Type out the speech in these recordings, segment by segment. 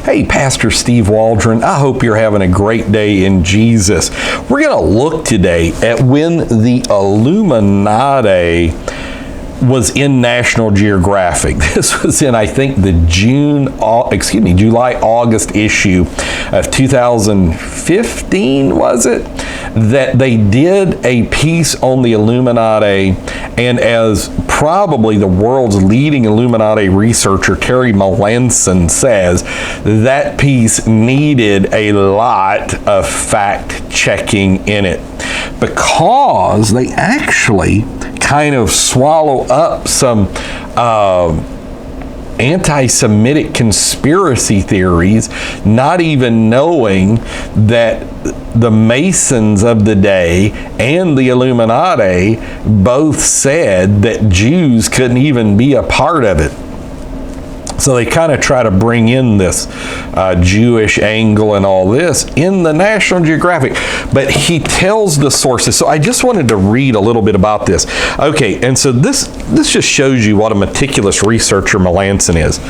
Hey, Pastor Steve Waldron, I hope you're having a great day in Jesus. We're going to look today at when the Illuminati was in National Geographic. This was in, I think, the July-August issue of 2015, was it? That they did a piece on the Illuminati, and as probably the world's leading Illuminati researcher, Terry Melanson, says, that piece needed a lot of fact-checking in it because they actually kind of swallow up some anti-Semitic conspiracy theories, not even knowing that the Masons of the day and the Illuminati both said that Jews couldn't even be a part of it. So they kind of try to bring in this Jewish angle and all this in the National Geographic. But he tells the sources. So I just wanted to read a little bit about this. Okay, and so this just shows you what a meticulous researcher Melanson is.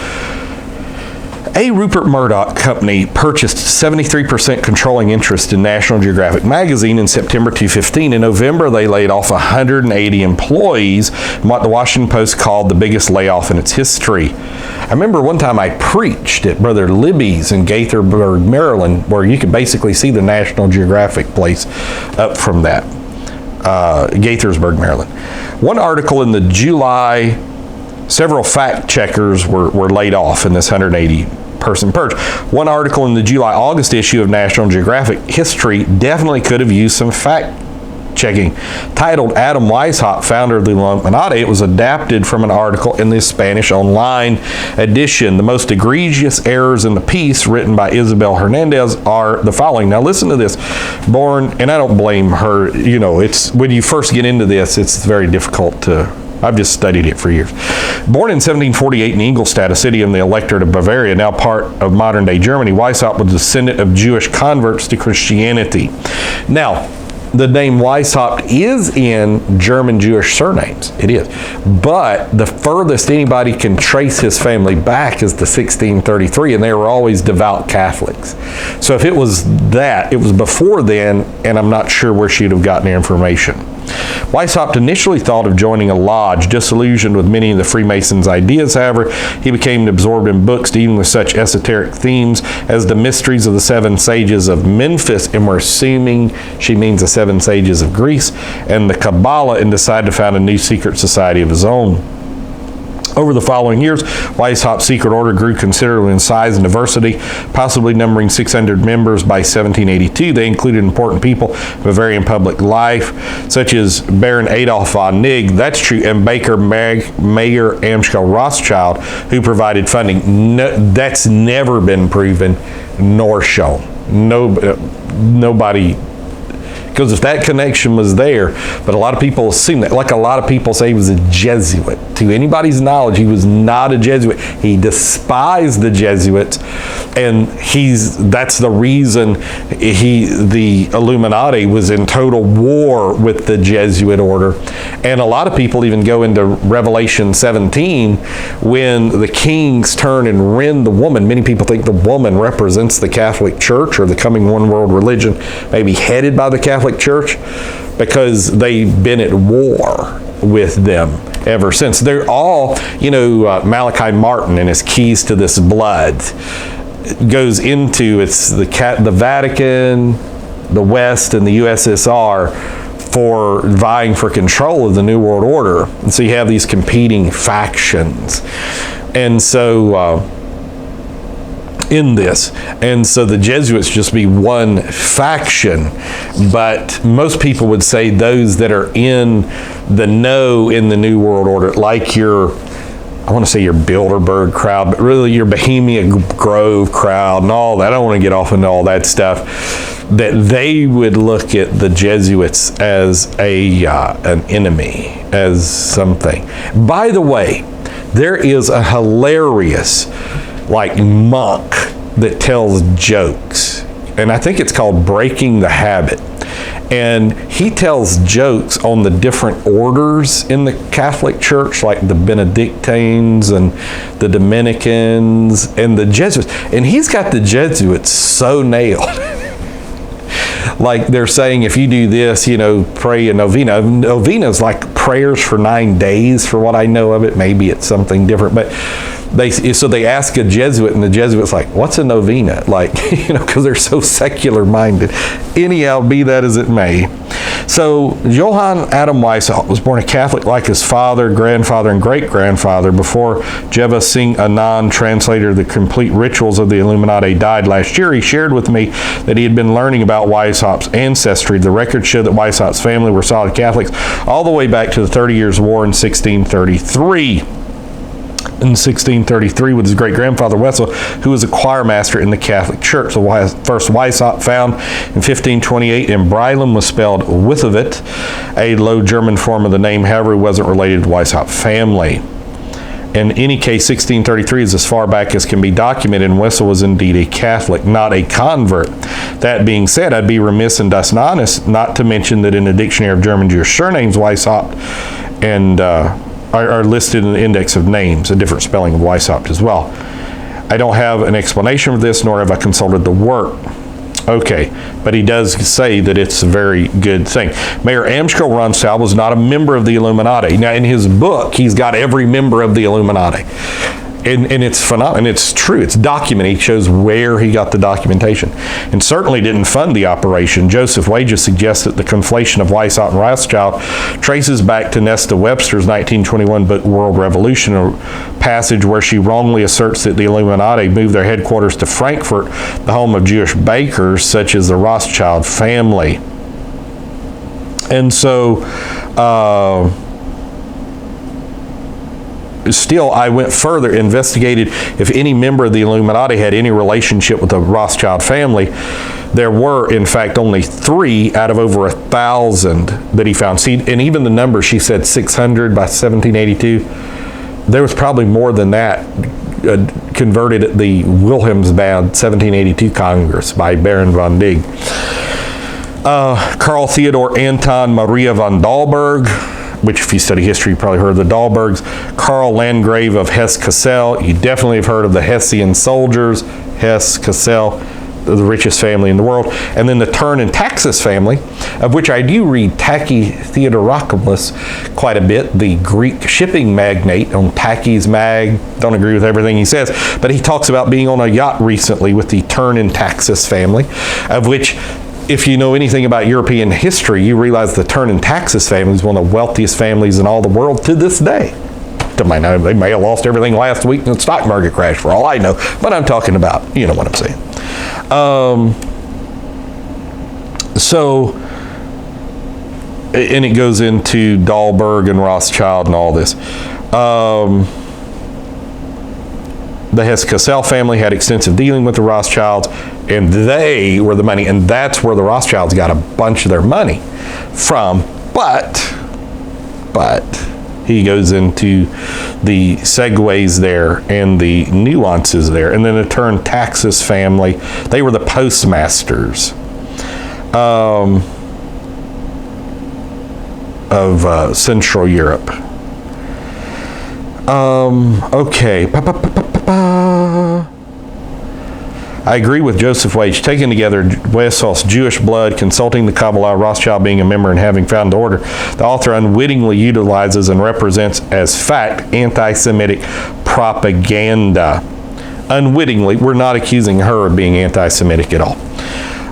A Rupert Murdoch company purchased 73% controlling interest in National Geographic magazine in September 2015. In November, they laid off 180 employees in what the Washington Post called the biggest layoff in its history. I remember one time I preached at Brother Libby's in Gaithersburg, Maryland, where you could basically see the National Geographic place up from that, Gaithersburg, Maryland. One article in the July, several fact checkers were laid off in this 180-person purge. One article in the July-August issue of National Geographic History definitely could have used some fact checking. Titled Adam Weishaupt, founder of the Illuminati, it was adapted from an article in the Spanish online edition. The most egregious errors in the piece, written by Isabel Hernandez, are the following. Now listen to this. Born, and I don't blame her, you know, it's when you first get into this, it's very difficult to, I've just studied it for years. Born in 1748 in Ingolstadt, a city in the Electorate of Bavaria, now part of modern-day Germany, Weishaupt was a descendant of Jewish converts to Christianity. Now, the name Weishaupt is in German Jewish surnames. It is. But the furthest anybody can trace his family back is to 1633, and they were always devout Catholics. So if it was that, it was before then, and I'm not sure where she'd have gotten the information. Weishaupt initially thought of joining a lodge. Disillusioned with many of the Freemasons' ideas, however, he became absorbed in books dealing with such esoteric themes as the mysteries of the seven sages of Memphis, and we're assuming she means the seven sages of Greece, and the Kabbalah, and decided to found a new secret society of his own. Over the following years, Weishaupt's secret order grew considerably in size and diversity, possibly numbering 600 members by 1782. They included important people of Bavarian public life, such as Baron Adolf von Nigg, that's true, and Baker Mayer Amschel Rothschild, who provided funding. No, that's never been proven nor shown. Nobody. Because if that connection was there, but a lot of people assume that, like a lot of people say he was a Jesuit. To anybody's knowledge, he was not a Jesuit. He despised the Jesuits, and that's the reason the Illuminati was in total war with the Jesuit order. And a lot of people even go into Revelation 17 when the kings turn and rend the woman. Many people think the woman represents the Catholic Church or the coming one world religion, maybe headed by the Catholic Church, because they've been at war with them ever since. They're all, Malachi Martin and his Keys to This Blood goes into, it's the Vatican, the West, and the USSR for vying for control of the New World Order. And so you have these competing factions. And so in this, and so the Jesuits just be one faction, but most people would say those that are in the know in the New World Order, like your Bilderberg crowd, but really your Bohemia Grove crowd and all that. I don't want to get off into all that stuff. That they would look at the Jesuits as an enemy, as something. By the way, there is a hilarious monk that tells jokes. and I think it's called Breaking the Habit. And he tells jokes on the different orders in the Catholic Church, like the Benedictines and the Dominicans and the Jesuits. And he's got the Jesuits so nailed. Like they're saying, if you do this, you know, pray a novena. Novena is like prayers for 9 days, for what I know of it. Maybe it's something different, but they ask a Jesuit, and the Jesuit's like, what's a novena? Like, you know, because they're so secular minded. Anyhow, be that as it may. So Johann Adam Weishaupt was born a Catholic like his father, grandfather, and great-grandfather before Jeva Singh Anand, translator of the complete rituals of the Illuminati, died last year. He shared with me that he had been learning about Weishaupt's ancestry. The records show that Weishaupt's family were solid Catholics all the way back to the 30 Years' War in 1633. In 1633 with his great-grandfather Wessel, who was a choir master in the Catholic Church. The first Weishaupt found in 1528 in Brilon was spelled Withowit, a Low German form of the name. However, it wasn't related to the Weishaupt family. In any case, 1633 is as far back as can be documented, and Wessel was indeed a Catholic, not a convert. That being said, I'd be remiss and dishonest not to mention that in the Dictionary of German Jewish Surnames, Weishaupt and are listed in the index of names, a different spelling of Weishaupt as well. I don't have an explanation for this, nor have I consulted the work. Okay, but he does say that it's a very good thing. Mayor Amschel Rothschild was not a member of the Illuminati. Now, in his book, he's got every member of the Illuminati. And it's phenomenal, and it's true, it's documented. He shows where he got the documentation. And certainly didn't fund the operation. Joseph Wages suggests that the conflation of Weishaupt and Rothschild traces back to Nesta Webster's 1921 book, World Revolution, a passage where she wrongly asserts that the Illuminati moved their headquarters to Frankfurt, the home of Jewish bakers, such as the Rothschild family. And so, still, I went further, investigated if any member of the Illuminati had any relationship with the Rothschild family. There were, in fact, only 3 out of over 1,000 that he found. See, and even the number, she said 600 by 1782, there was probably more than that converted at the Wilhelmsbad 1782 Congress by Baron von Dig. Karl Theodor Anton Maria von Dahlberg, which if you study history, you probably heard of the Dahlbergs. Karl Landgrave of Hesse-Kassel. You definitely have heard of the Hessian soldiers. Hesse-Kassel, the richest family in the world. And then the Turn and Taxis family, of which I do read Taki Theodorakopoulos quite a bit, the Greek shipping magnate on Taki's Mag. Don't agree with everything he says, but he talks about being on a yacht recently with the Turn and Taxis family, of which, if you know anything about European history, you realize the Turn and Taxis family is one of the wealthiest families in all the world to this day. They may have lost everything last week in the stock market crash, for all I know, but I'm talking about, you know what I'm saying. And it goes into Dahlberg and Rothschild and all this. The Hesse-Kassel family had extensive dealing with the Rothschilds, and they were the money, and that's where the Rothschilds got a bunch of their money from. But he goes into the segues there and the nuances there. And then the Turn Taxis family, they were the postmasters of Central Europe. Okay. I agree with Joseph Wage. Taken together, Weishaupt's Jewish blood, consulting the Kabbalah, Rothschild being a member, and having found the order, the author unwittingly utilizes and represents as fact anti-Semitic propaganda. Unwittingly, we're not accusing her of being anti-Semitic at all.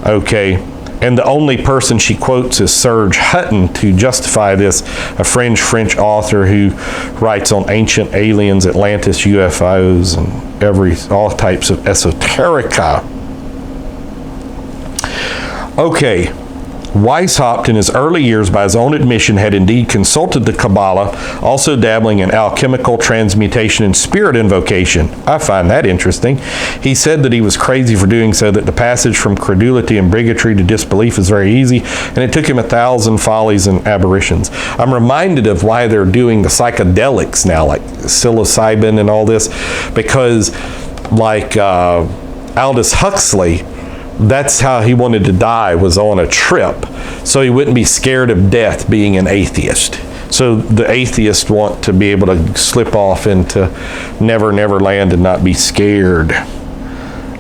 Okay. And the only person she quotes is Serge Hutton to justify this, a French author who writes on ancient aliens, Atlantis, UFOs, and all types of esoterica. Okay, Weishaupt in his early years, by his own admission, had indeed consulted the Kabbalah, also dabbling in alchemical transmutation and spirit invocation. I find that interesting. He said that he was crazy for doing so, that the passage from credulity and bigotry to disbelief is very easy, and it took him 1,000 follies and aberrations. I'm reminded of why they're doing the psychedelics now, like psilocybin and all this, because like Aldous Huxley that's how he wanted to die, was on a trip, so he wouldn't be scared of death being an atheist. So the atheists want to be able to slip off into never land and not be scared.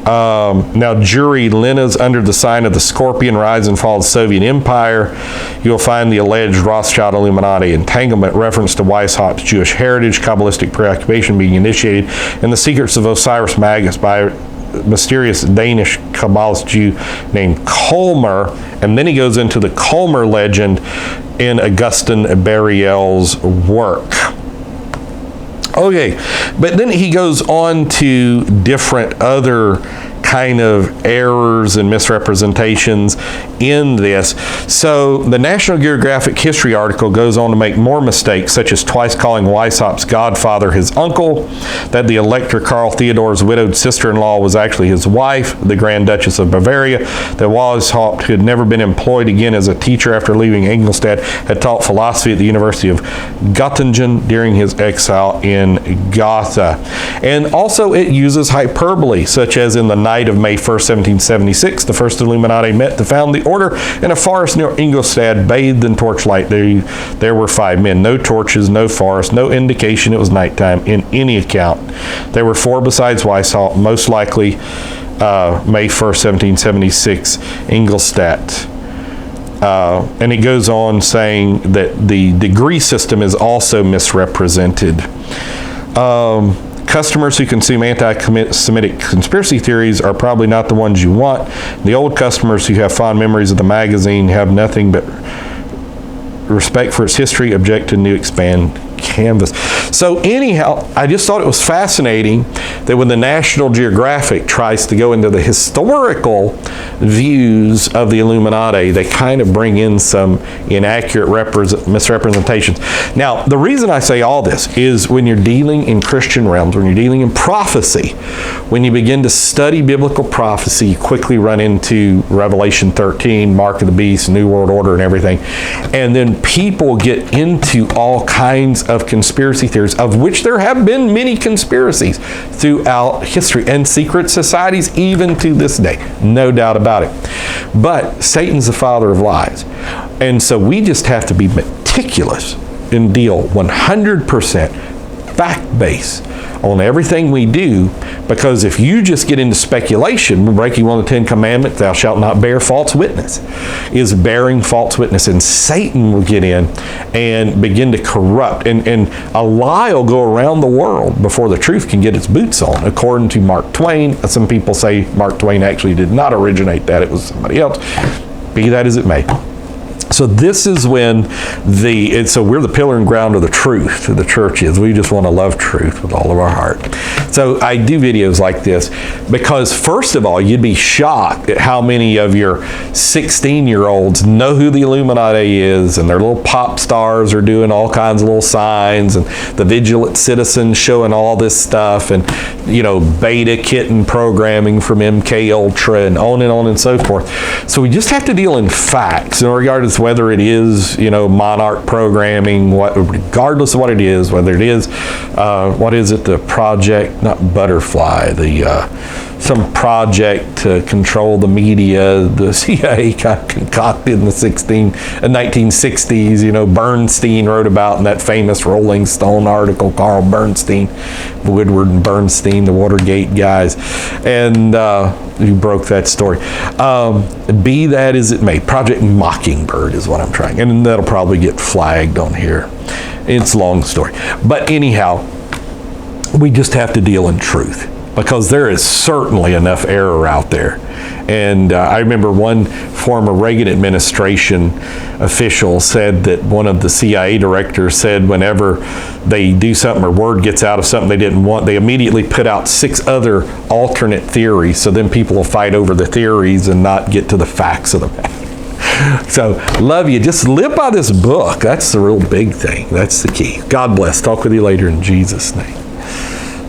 Now, Juri Lena's Under the Sign of the Scorpion, Rise and Fall of the Soviet Empire. You'll find the alleged Rothschild Illuminati entanglement, reference to Weishaupt's Jewish heritage, Kabbalistic preoccupation being initiated, and the secrets of Osiris Magus by a mysterious Danish Kabbalist Jew named Kolmer. And then he goes into the Kolmer legend in Augustin Bariel's work. Okay, but then he goes on to different other kind of errors and misrepresentations in this. So the National Geographic history article goes on to make more mistakes, such as twice calling Weishaupt's godfather his uncle, that the Elector Karl Theodor's widowed sister-in-law was actually his wife, the Grand Duchess of Bavaria, that Weishaupt, who had never been employed again as a teacher after leaving Ingolstadt, had taught philosophy at the University of Göttingen during his exile in Gotha. And also it uses hyperbole, such as in the night of May 1st, 1776, the first Illuminati met to found the order in a forest near Ingolstadt, bathed in torchlight. There were 5 men, no torches, no forest, no indication it was nighttime in any account. There were 4 besides Weishaupt, most likely May 1st, 1776, Ingolstadt. And it goes on saying that the degree system is also misrepresented. Customers who consume anti-Semitic conspiracy theories are probably not the ones you want. The old customers who have fond memories of the magazine have nothing but respect for its history, object to new expand canvas. So anyhow, I just thought it was fascinating that when the National Geographic tries to go into the historical views of the Illuminati, they kind of bring in some inaccurate misrepresentations. Now, the reason I say all this is when you're dealing in Christian realms, when you're dealing in prophecy, when you begin to study biblical prophecy, you quickly run into Revelation 13, Mark of the Beast, New World Order, and everything. And then people get into all kinds of conspiracy theories, of which there have been many conspiracies throughout history and secret societies even to this day, no doubt about it. But Satan's the father of lies. And so we just have to be meticulous and deal 100% fact-based on everything we do, because if you just get into speculation, breaking one of the 10 commandments, thou shalt not bear false witness, is bearing false witness, and Satan will get in and begin to corrupt, and a lie will go around the world before the truth can get its boots on, according to Mark Twain. Some people say Mark Twain actually did not originate that, it was somebody else. Be that as it may. So this is when so we're the pillar and ground of the truth, the church is. We just want to love truth with all of our heart. So I do videos like this because, first of all, you'd be shocked at how many of your 16-year-olds know who the Illuminati is, and their little pop stars are doing all kinds of little signs, and the Vigilant Citizen showing all this stuff, and, you know, beta kitten programming from MK Ultra, and on and so forth. So we just have to deal in facts in regard to whether it is, you know, monarch programming, regardless of what it is, whether it is, what is it, the project, not Butterfly, some project to control the media, the CIA concocted in the 1960s, you know, Bernstein wrote about in that famous Rolling Stone article, Carl Bernstein, Woodward and Bernstein, the Watergate guys, and you broke that story. Be that as it may, Project Mockingbird is what I'm trying, and that'll probably get flagged on here. It's a long story. But anyhow, we just have to deal in truth, because there is certainly enough error out there. And I remember one former Reagan administration official said that one of the CIA directors said whenever they do something or word gets out of something they didn't want, they immediately put out 6 other alternate theories, so then people will fight over the theories and not get to the facts of the matter. So, love you. Just live by this book. That's the real big thing. That's the key. God bless. Talk with you later in Jesus' name.